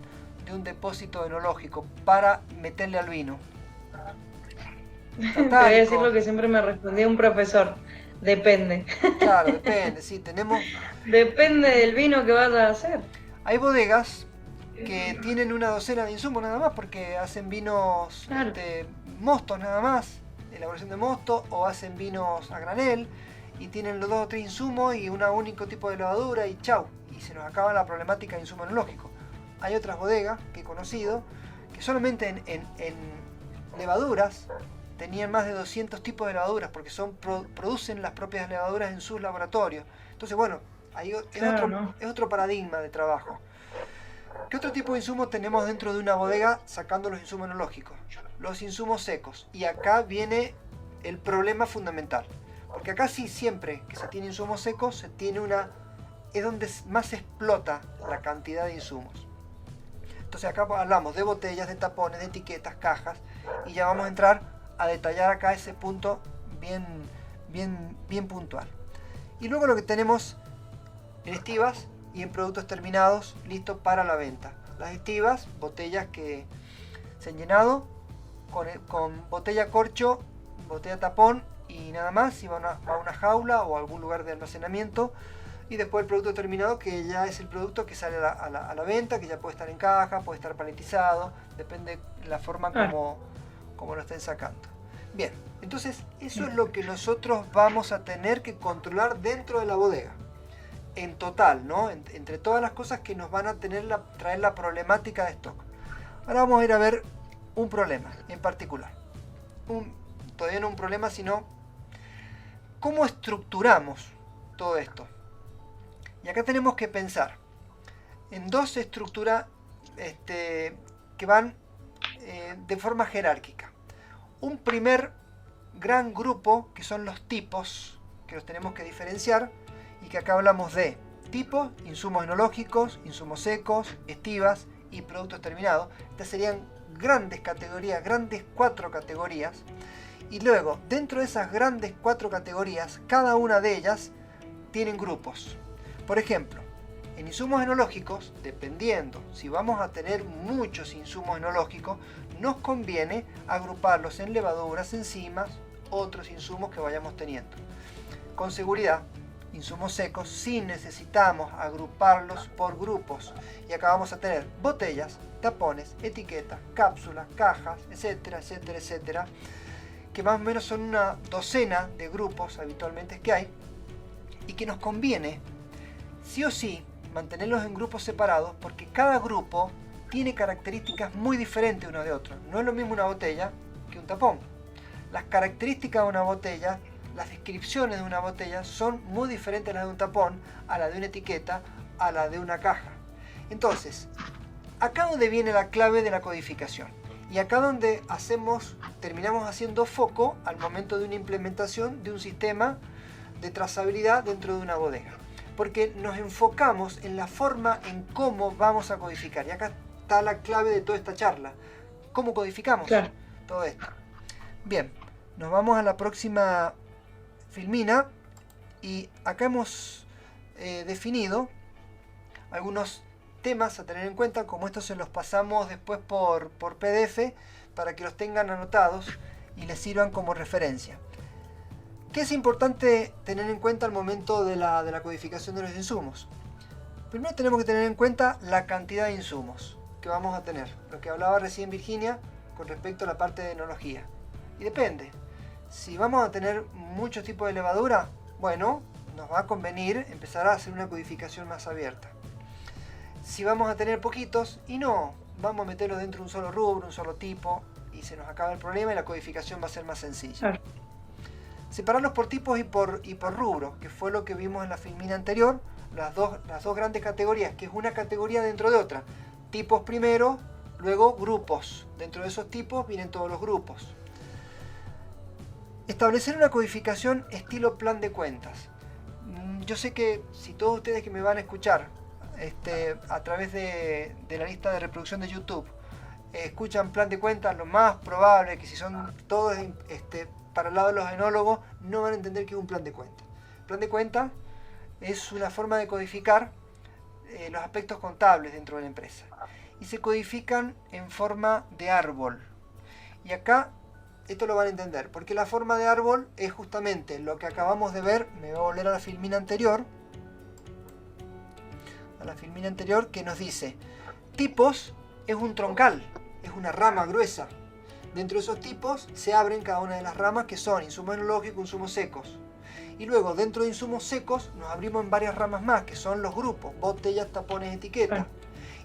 [SPEAKER 1] depósito enológico para meterle al vino.
[SPEAKER 2] Te voy a decir lo que siempre me respondía un profesor. Depende.
[SPEAKER 1] Claro, depende, sí, tenemos...
[SPEAKER 2] Depende del vino que vayas a hacer.
[SPEAKER 1] Hay bodegas que tienen una docena de insumos nada más porque hacen vinos,
[SPEAKER 2] claro,
[SPEAKER 1] mostos nada más, elaboración de mosto, o hacen vinos a granel y tienen los 2 o 3 insumos y un único tipo de levadura y chau, y se nos acaba la problemática de insumo enológico. Hay otras bodegas que he conocido que solamente en levaduras tenían más de 200 tipos de levaduras porque producen las propias levaduras en sus laboratorios. Entonces, bueno, ahí es otro paradigma de trabajo. ¿Qué otro tipo de insumos tenemos dentro de una bodega sacando los insumos enológicos? Los insumos secos. Y acá viene el problema fundamental. Porque acá sí, siempre que se tiene insumos secos, se tiene es donde más se explota la cantidad de insumos. Entonces acá hablamos de botellas, de tapones, de etiquetas, cajas, y ya vamos a entrar a detallar acá ese punto bien puntual. Y luego lo que tenemos en estivas y en productos terminados listos para la venta. Las estivas, botellas que se han llenado con botella corcho, botella tapón y nada más, y va a una jaula o a algún lugar de almacenamiento. Y después el producto terminado, que ya es el producto que sale a la venta, que ya puede estar en caja, puede estar paletizado, depende de la forma como lo estén sacando. Bien, entonces eso es lo que nosotros vamos a tener que controlar dentro de la bodega. En total, ¿no? Entre todas las cosas que nos van a traer la problemática de stock. Ahora vamos a ir a ver un problema en particular. Todavía no un problema, sino cómo estructuramos todo esto. Y acá tenemos que pensar en 2 estructuras que van de forma jerárquica. Un primer gran grupo, que son los tipos, que los tenemos que diferenciar, y que acá hablamos de tipos, insumos enológicos, insumos secos, estivas y productos terminados. Estas serían grandes categorías, grandes 4 categorías. Y luego, dentro de esas grandes 4 categorías, cada una de ellas tienen grupos. Por ejemplo, en insumos enológicos, dependiendo si vamos a tener muchos insumos enológicos, nos conviene agruparlos en levaduras, enzimas, otros insumos que vayamos teniendo. Con seguridad, insumos secos sí necesitamos agruparlos por grupos. Y acá vamos a tener botellas, tapones, etiquetas, cápsulas, cajas, etcétera, etcétera, etcétera, que más o menos son una docena de grupos habitualmente que hay, y que nos conviene sí o sí mantenerlos en grupos separados porque cada grupo tiene características muy diferentes uno de otro. No es lo mismo una botella que un tapón. Las características de una botella, las descripciones de una botella son muy diferentes a las de un tapón, a la de una etiqueta, a la de una caja. Entonces, acá donde viene la clave de la codificación. Y acá donde terminamos haciendo foco al momento de una implementación de un sistema de trazabilidad dentro de una bodega. Porque nos enfocamos en la forma en cómo vamos a codificar. Y acá está la clave de toda esta charla. ¿Cómo codificamos todo esto? Bien, nos vamos a la próxima filmina. Y acá hemos definido algunos temas a tener en cuenta, como estos se los pasamos después por PDF para que los tengan anotados y les sirvan como referencia. ¿Qué es importante tener en cuenta al momento de la codificación de los insumos? Primero tenemos que tener en cuenta la cantidad de insumos que vamos a tener, lo que hablaba recién Virginia con respecto a la parte de enología. Y depende, si vamos a tener muchos tipos de levadura, bueno, nos va a convenir empezar a hacer una codificación más abierta. Si vamos a tener poquitos, y no, vamos a meterlo dentro de un solo rubro, un solo tipo, y se nos acaba el problema y la codificación va a ser más sencilla. Separarlos por tipos y por rubro, que fue lo que vimos en la filmina anterior, las dos grandes categorías, que es una categoría dentro de otra. Tipos primero, luego grupos. Dentro de esos tipos vienen todos los grupos. Establecer una codificación estilo plan de cuentas. Yo sé que si todos ustedes que me van a escuchar a través de la lista de reproducción de YouTube escuchan plan de cuentas, lo más probable que si son todos para el lado de los enólogos no van a entender qué es un plan de cuentas. Plan de cuentas es una forma de codificar los aspectos contables dentro de la empresa y se codifican en forma de árbol. Y acá esto lo van a entender, porque la forma de árbol es justamente lo que acabamos de ver. Me voy a volver a la filmina anterior. Que nos dice tipos es un troncal, es una rama gruesa. Dentro de esos tipos se abren cada una de las ramas que son insumos enológicos, insumos secos. Y luego dentro de insumos secos nos abrimos en varias ramas más, que son los grupos, botellas, tapones, etiquetas.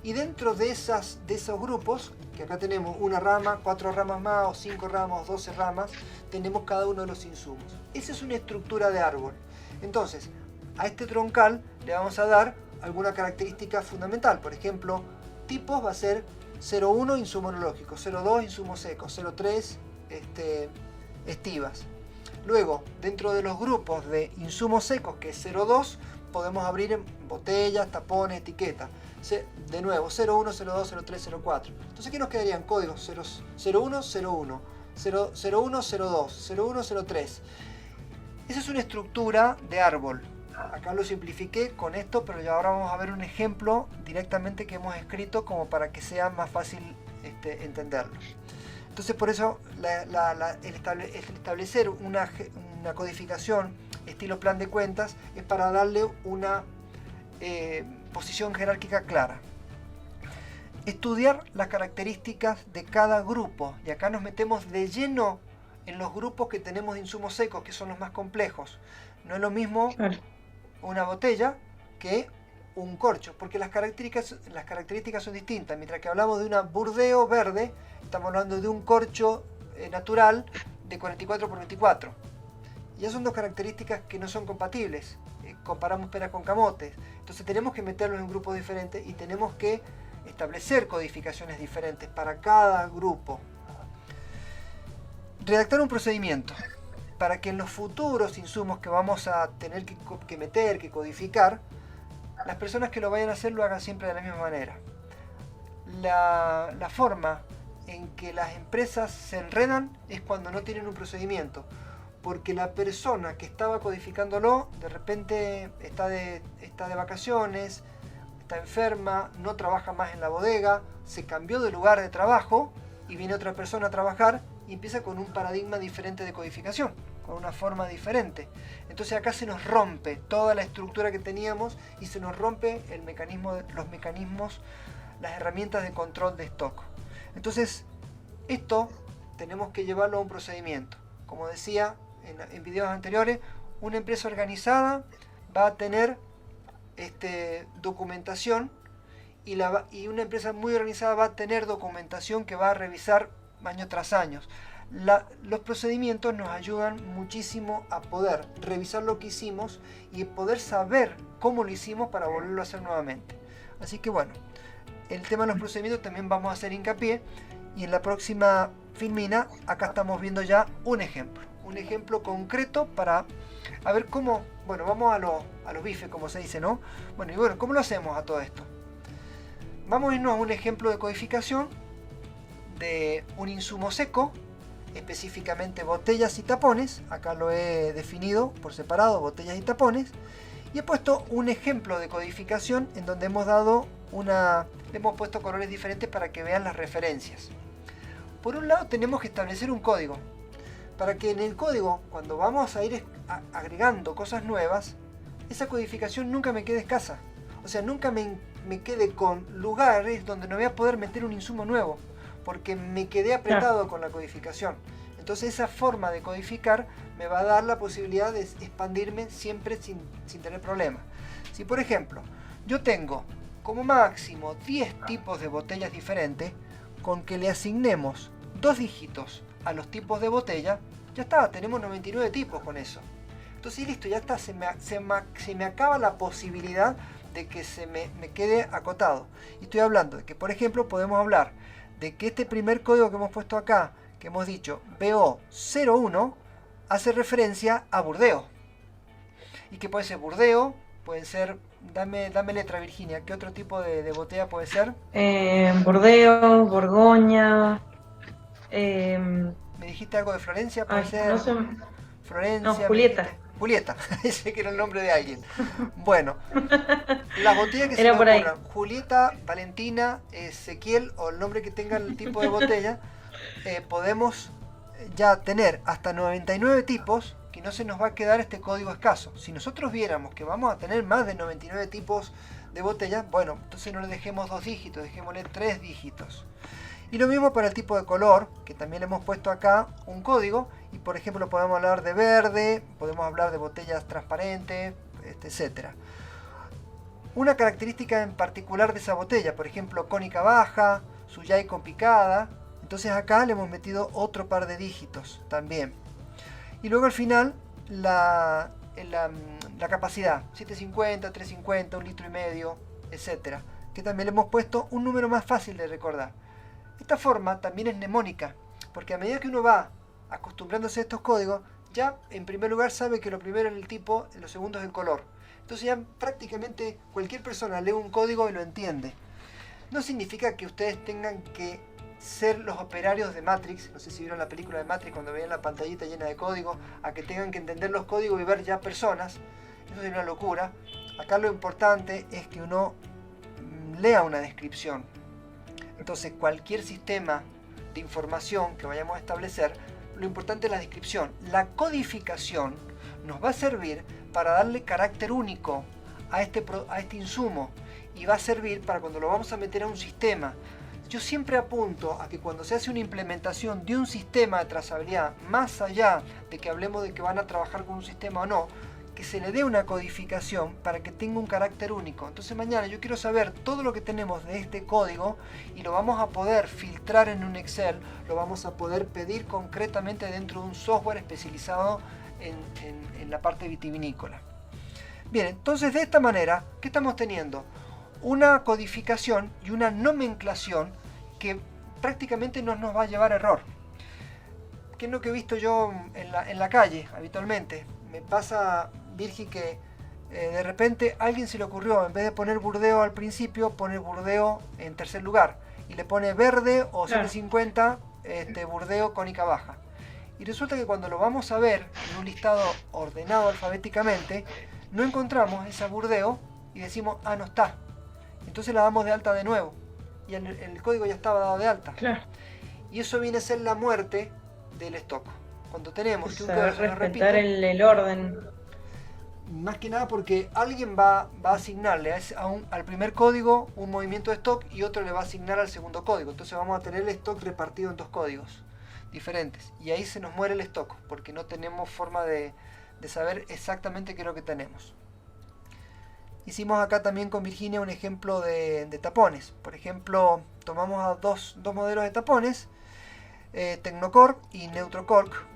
[SPEAKER 1] Y dentro de esos grupos, que acá tenemos una rama, 4 ramas más, o 5 ramas, o 12 ramas, tenemos cada uno de los insumos. Esa es una estructura de árbol. Entonces, a este troncal le vamos a dar alguna característica fundamental. Por ejemplo, tipos va a ser 0,1 insumo enológico, 0,2 insumos secos, 0,3 estivas. Luego, dentro de los grupos de insumos secos, que es 0,2, podemos abrir en botellas, tapones, etiquetas. De nuevo, 0,1, 0,2, 0,3, 0,4. Entonces aquí nos quedarían códigos 0,1, 0,1, 0,1, 0,2, 0,1, 0,3. Esa es una estructura de árbol. Acá lo simplifiqué con esto, pero ya ahora vamos a ver un ejemplo directamente que hemos escrito como para que sea más fácil entenderlo. Entonces por eso el establecer una codificación estilo plan de cuentas es para darle una posición jerárquica clara. Estudiar las características de cada grupo, y acá nos metemos de lleno en los grupos que tenemos de insumos secos, que son los más complejos. No es lo mismo una botella que un corcho, porque las características son distintas. Mientras que hablamos de una Burdeo verde, estamos hablando de un corcho natural de 44 por 24. Y ya son dos características que no son compatibles. Comparamos peras con camotes. Entonces tenemos que meterlos en grupos diferentes y tenemos que establecer codificaciones diferentes para cada grupo. Redactar un procedimiento para que en los futuros insumos que vamos a tener que meter, que codificar, las personas que lo vayan a hacer lo hagan siempre de la misma manera. La forma en que las empresas se enredan es cuando no tienen un procedimiento, porque la persona que estaba codificándolo de repente está de vacaciones, está enferma, no trabaja más en la bodega, se cambió de lugar de trabajo y viene otra persona a trabajar y empieza con un paradigma diferente de codificación, con una forma diferente. Entonces acá se nos rompe toda la estructura que teníamos y se nos rompe los mecanismos, las herramientas de control de stock. Entonces esto tenemos que llevarlo a un procedimiento. Como decía en videos anteriores, una empresa organizada va a tener documentación y una empresa muy organizada va a tener documentación que va a revisar año tras año. Los procedimientos nos ayudan muchísimo a poder revisar lo que hicimos y poder saber cómo lo hicimos para volverlo a hacer nuevamente. Así que bueno, el tema de los procedimientos también vamos a hacer hincapié Y en la próxima filmina, acá estamos viendo ya un ejemplo concreto para a ver cómo, bueno, vamos a los bifes, como se dice, ¿no? Bueno, y bueno, ¿cómo lo hacemos a todo esto? Vamos a irnos a un ejemplo de codificación de un insumo seco, específicamente botellas y tapones. Acá lo he definido por separado, botellas y tapones, y he puesto un ejemplo de codificación en donde hemos dado le hemos puesto colores diferentes para que vean las referencias. Por un lado tenemos que establecer un código, para que en el código, cuando vamos a ir agregando cosas nuevas, esa codificación nunca me quede escasa. O sea, nunca me quede con lugares donde no voy a poder meter un insumo nuevo, porque me quedé apretado con la codificación. Entonces esa forma de codificar me va a dar la posibilidad de expandirme siempre sin tener problemas. Si por ejemplo yo tengo como máximo 10 tipos de botellas diferentes, con que le asignemos 2 dígitos a los tipos de botella, ya está, tenemos 99 tipos con eso. Entonces listo, ya está, se me acaba la posibilidad de que se me quede acotado. Y estoy hablando de que, por ejemplo, podemos hablar de que este primer código que hemos puesto acá, que hemos dicho BO01, hace referencia a Burdeo. Y que puede ser Burdeo, puede ser, dame letra, Virginia, ¿qué otro tipo de botella puede ser?
[SPEAKER 2] Bordeaux, Borgoña.
[SPEAKER 1] ¿Me dijiste algo de Florencia? Puede ser.
[SPEAKER 2] No sé.
[SPEAKER 1] Florencia.
[SPEAKER 2] No, Julieta.
[SPEAKER 1] Julieta, ese que era el nombre de alguien. Bueno, las botellas que se
[SPEAKER 2] Era
[SPEAKER 1] me
[SPEAKER 2] por ahí.
[SPEAKER 1] ocurran, Julieta, Valentina, Ezequiel o el nombre que tenga el tipo de botella, podemos ya tener hasta 99 tipos, que no se nos va a quedar este código escaso. Si nosotros viéramos que vamos a tener más de 99 tipos de botellas, bueno, entonces no le dejemos 2 dígitos, dejémosle 3 dígitos. Y lo mismo para el tipo de color, que también le hemos puesto acá un código, y por ejemplo podemos hablar de verde, podemos hablar de botellas transparentes, etc. Una característica en particular de esa botella, por ejemplo cónica baja, suyai con picada, entonces acá le hemos metido otro par de dígitos también. Y luego al final la capacidad, 750, 350, 1,5 litros, etc. Que también le hemos puesto un número más fácil de recordar. Esta forma también es mnemónica, porque a medida que uno va acostumbrándose a estos códigos, ya en primer lugar sabe que lo primero es el tipo, lo segundo es el color. Entonces ya prácticamente cualquier persona lee un código y lo entiende. No significa que ustedes tengan que ser los operarios de Matrix, no sé si vieron la película de Matrix cuando veían la pantallita llena de código, a que tengan que entender los códigos y ver ya personas. Eso sería una locura. Acá lo importante es que uno lea una descripción. Entonces cualquier sistema de información que vayamos a establecer, lo importante es la descripción. La codificación nos va a servir para darle carácter único a este insumo, y va a servir para cuando lo vamos a meter a un sistema. Yo siempre apunto a que cuando se hace una implementación de un sistema de trazabilidad, más allá de que hablemos de que van a trabajar con un sistema o no, que se le dé una codificación para que tenga un carácter único. Entonces mañana yo quiero saber todo lo que tenemos de este código y lo vamos a poder filtrar en un Excel, lo vamos a poder pedir concretamente dentro de un software especializado en la parte vitivinícola. Bien, entonces de esta manera, ¿qué estamos teniendo? Una codificación y una nomenclación que prácticamente no nos va a llevar a error. ¿Qué es lo que he visto yo en la calle habitualmente? Me pasa, Virgi, que de repente a alguien se le ocurrió, en vez de poner Burdeo al principio, poner Burdeo en tercer lugar. Y le pone verde o 750 Burdeo cónica baja. Y resulta que cuando lo vamos a ver en un listado ordenado alfabéticamente, no encontramos esa Burdeo y decimos, ah, no está. Entonces la damos de alta de nuevo. Y el código ya estaba dado de alta.
[SPEAKER 2] Claro.
[SPEAKER 1] Y eso viene a ser la muerte del stock. Cuando tenemos que un
[SPEAKER 2] código
[SPEAKER 1] se
[SPEAKER 2] respetar
[SPEAKER 1] repite,
[SPEAKER 2] el orden.
[SPEAKER 1] más que nada porque alguien va a asignarle al primer código un movimiento de stock y otro le va a asignar al segundo código. Entonces vamos a tener el stock repartido en 2 códigos diferentes. Y ahí se nos muere el stock porque no tenemos forma de saber exactamente qué es lo que tenemos. Hicimos acá también con Virginia un ejemplo de tapones. Por ejemplo, tomamos a dos modelos de tapones, Tecnocork y Neutrocork.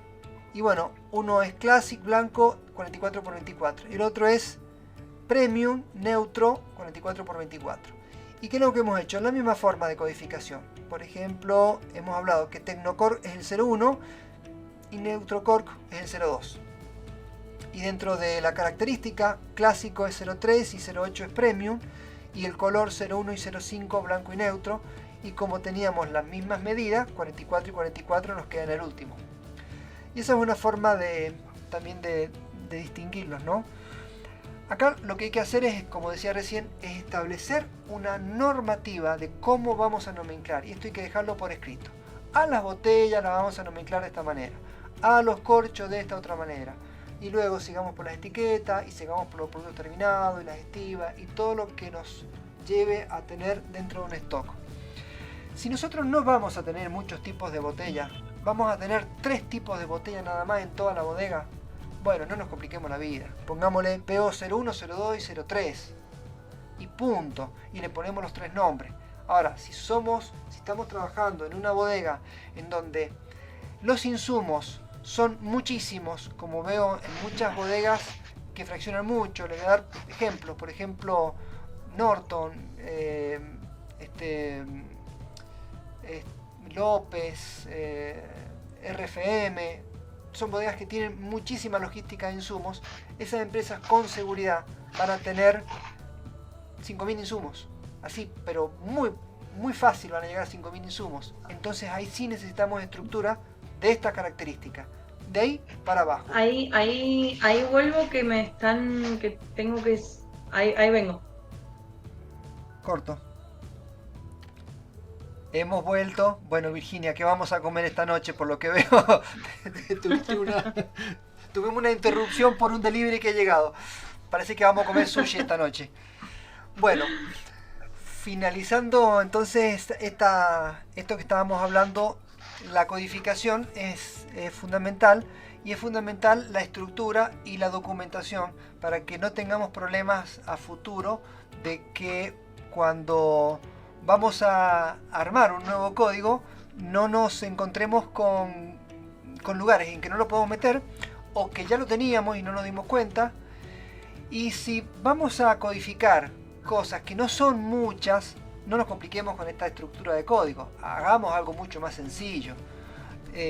[SPEAKER 1] Y bueno, uno es Classic blanco 44x24 y el otro es Premium Neutro 44x24. ¿Y qué es lo que hemos hecho? La misma forma de codificación. por ejemplo, hemos hablado que Tecnocork es el 01 y Neutrocork es el 02. Y dentro de la característica, clásico es 03 y 08 es premium, y el color 01 y 05 blanco y neutro, y como teníamos las mismas medidas, 44 y 44 nos queda en el último. Y esa es una forma también de distinguirlos, ¿no? Acá lo que hay que hacer es, como decía recién, es establecer una normativa de cómo vamos a nomenclar, y esto hay que dejarlo por escrito. A las botellas las vamos a nomenclar de esta manera, a los corchos de esta otra manera, y luego sigamos por las etiquetas y sigamos por los productos terminados y las estivas y todo lo que nos lleve a tener dentro de un stock. Si nosotros no vamos a tener muchos tipos de botellas, vamos a tener 3 tipos de botellas nada más en toda la bodega, bueno, no nos compliquemos la vida. Pongámosle PO01, 02 y 03 y punto, y le ponemos los 3 nombres. Ahora, si estamos trabajando en una bodega en donde los insumos son muchísimos, como veo en muchas bodegas que fraccionan mucho, le voy a dar ejemplos, por ejemplo, Norton, López, RFM, son bodegas que tienen muchísima logística de insumos. Esas empresas con seguridad van a tener 5.000 insumos, así, pero muy, muy fácil van a llegar a 5.000 insumos. Entonces ahí sí necesitamos estructura de esta característica, de ahí para abajo.
[SPEAKER 2] Ahí vuelvo ahí vengo.
[SPEAKER 1] Corto. Hemos vuelto. Bueno, Virginia, ¿qué vamos a comer esta noche? Por lo que veo, tuvimos una interrupción por un delivery que ha llegado. Parece que vamos a comer sushi esta noche. Bueno, finalizando entonces esto que estábamos hablando, la codificación es fundamental, y es fundamental la estructura y la documentación para que no tengamos problemas a futuro de que cuando vamos a armar un nuevo código no nos encontremos con lugares en que no lo podemos meter, o que ya lo teníamos y no nos dimos cuenta. Y si vamos a codificar cosas que no son muchas, no nos compliquemos con esta estructura de código, hagamos algo mucho más sencillo.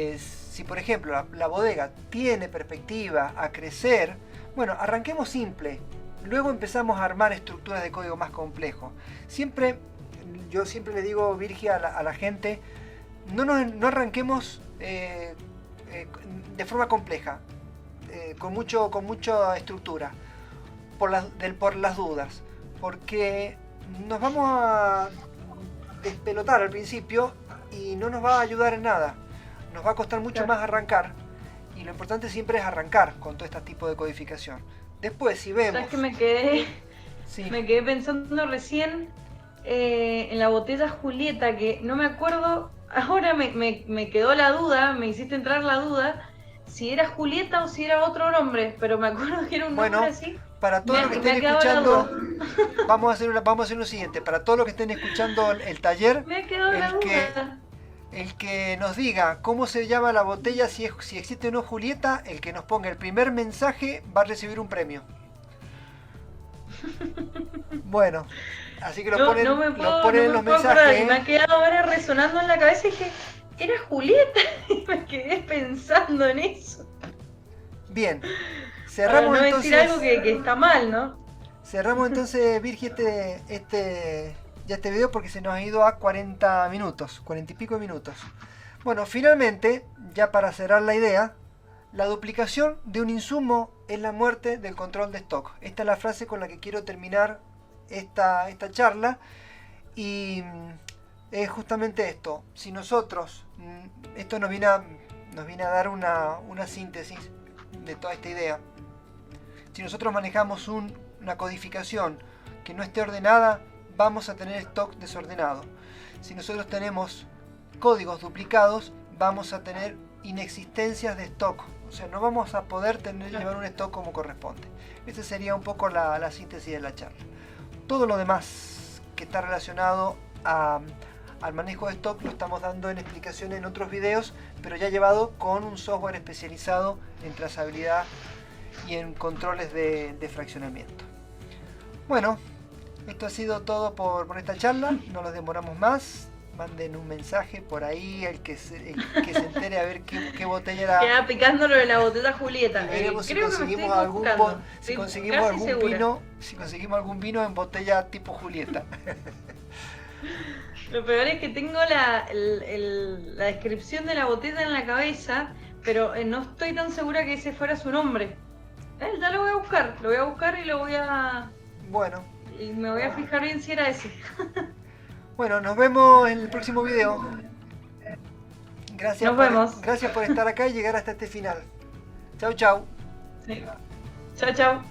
[SPEAKER 1] Si por ejemplo la bodega tiene perspectiva a crecer, bueno, arranquemos simple, luego empezamos a armar estructuras de código más complejos. Yo siempre le digo, Virgia, a la gente, no arranquemos de forma compleja, con mucha estructura, por las dudas, porque nos vamos a despelotar al principio y no nos va a ayudar en nada. Nos va a costar mucho más arrancar, y lo importante siempre es arrancar con todo este tipo de codificación. Después, si vemos...
[SPEAKER 2] ¿Sabes que me quedé pensando recién en la botella Julieta, que no me acuerdo, ahora me quedó la duda, me hiciste entrar la duda, si era Julieta o si era otro nombre, pero me acuerdo que era un nombre así.
[SPEAKER 1] Para todos los que estén escuchando, vamos a hacer lo siguiente, para todos los que estén escuchando el taller, el que nos diga cómo se llama la botella, si existe o no Julieta, el que nos ponga el primer mensaje va a recibir un premio. Bueno, así que lo ponen en los mensajes.
[SPEAKER 2] Me ha quedado ahora resonando en la cabeza y dije, era Julieta, y me quedé pensando en eso.
[SPEAKER 1] Bien, cerramos
[SPEAKER 2] para no
[SPEAKER 1] entonces.
[SPEAKER 2] Decir algo que está mal, ¿no?
[SPEAKER 1] Cerramos entonces, Virgi, este video, porque se nos ha ido a 40 minutos, 40 y pico de minutos. Bueno, finalmente, ya para cerrar la idea, la duplicación de un insumo es la muerte del control de stock. Esta es la frase con la que quiero terminar esta charla, y es justamente esto. Si nosotros, esto nos viene a dar una síntesis de toda esta idea. Si nosotros manejamos una codificación que no esté ordenada, vamos a tener stock desordenado. Si nosotros tenemos códigos duplicados, vamos a tener inexistencias de stock. O sea, no vamos a poder llevar un stock como corresponde. Esa sería un poco la síntesis de la charla. Todo lo demás que está relacionado al manejo de stock lo estamos dando en explicaciones en otros videos, pero ya llevado con un software especializado en trazabilidad y en controles de fraccionamiento. Bueno, esto ha sido todo por esta charla. No nos demoramos más. manden un mensaje por ahí, el que se entere a ver qué botella era.
[SPEAKER 2] Queda picándolo de la botella Julieta.
[SPEAKER 1] Y veremos si
[SPEAKER 2] creo que me
[SPEAKER 1] conseguimos
[SPEAKER 2] estoy
[SPEAKER 1] algún
[SPEAKER 2] equivocando.
[SPEAKER 1] si
[SPEAKER 2] Estoy
[SPEAKER 1] conseguimos
[SPEAKER 2] casi
[SPEAKER 1] algún
[SPEAKER 2] segura.
[SPEAKER 1] vino, si conseguimos algún vino en botella tipo Julieta.
[SPEAKER 2] Lo peor es que tengo la descripción de la botella en la cabeza, pero no estoy tan segura que ese fuera su nombre. Ya lo voy a buscar y
[SPEAKER 1] Bueno,
[SPEAKER 2] y me voy a fijar bien si era ese.
[SPEAKER 1] bueno, nos vemos en el próximo video.
[SPEAKER 2] Nos vemos.
[SPEAKER 1] Gracias por estar acá y llegar hasta este final. Chau, chau.
[SPEAKER 2] Sí. Chao, chao.